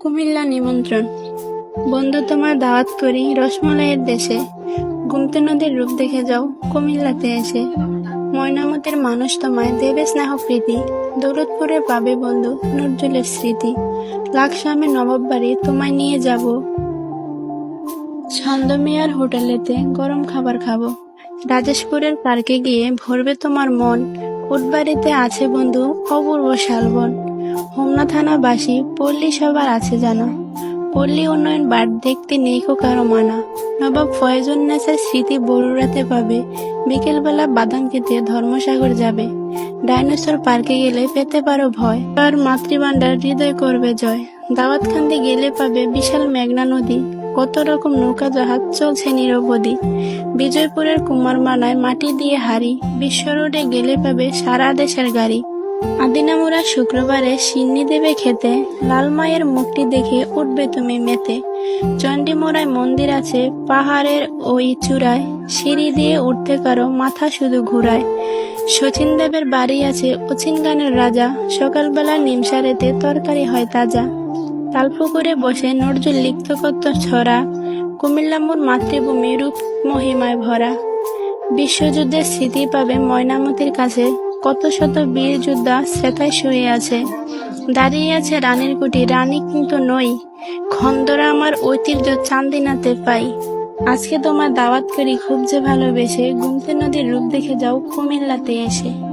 কুমিল্লা নিমন্ত্রণ। বন্ধু, তোমার দাওয়াত করি রসমলাইয়ের দেশে। গুমতি নদীর রূপ দেখে যাও কুমিল্লাতে এসে। ময়নামতির মানুষ তোমায় দেবে স্নেহ প্রীতি। দৌলতপুরে পাবে বন্ধু নজরুলের স্মৃতি। লাকসামে নবাব বাড়ি তোমায় নিয়ে যাব। ছন্দমিয়ার হোটেলেতে গরম খাবার খাবো। রাজেশপুরের পার্কে গিয়ে ভরবে তোমার মন। উটবাড়িতে আছে বন্ধু অপূর্ব শালবন। হোমনা থানাবাসী পল্লী সবার আছে জানা। পল্লী উন্নয়ন বার দেখতে নেই কো কারো মানা। নবাব ফয়জুন্নেসার স্মৃতি বড়ুরাতে পাবে। বিকেলবেলা বাদাম খেতে ধর্মসাগর যাবে। ডাইনোসর পার্কে গেলে পেতে পারো ভয়। আর মাতৃভান্ডার হৃদয় করবে জয়। দাওয়াতখান্দি গেলে পাবে বিশাল মেঘনা নদী। কত রকম নৌকা জাহাজ চলছে নিরবধি। বিজয়পুরের কুমারমালায় মাটি দিয়ে হাড়ি। বিশ্ব রোডে গেলে পাবে সারা দেশের গাড়ি। আদিনামুরা শুক্রবারে সিন্নি দেবে খেতে। লাল মায়ের মুখটি দেখে উঠবে তুমি মেতে। চণ্ডীমোড়ায় মন্দির আছে পাহাড়ের ওই চূড়ায়। সিঁড়ি দিয়ে উঠতে কারো মাথা শুধু ঘুরায়। শচীন দেবের বাড়ি আছে অচিন গানের রাজা। সকালবেলা নিমসারেতে তরকারি হয় তাজা। তালপুকুরে বসে নজরুল লিখত কত ছড়া। কুমিল্লা মোর মাতৃভূমি রূপ মহিমায় ভরা। বিশ্বযুদ্ধের স্মৃতি পাবে ময়নামতির কাছে। কত শত বীর যোদ্ধা শ্রেতায় শুয়ে আছে। দাঁড়িয়ে আছে রানীর কুটি, রানী কিন্তু নই। খন্দরা আমার ঐতিহ্য চান্দিনাতে পাই। আজকে তোমার দাওয়াত করি খুব যে ভালোবেসে। গুমতি নদীর রূপ দেখে যাও কুমিল্লাতে এসে।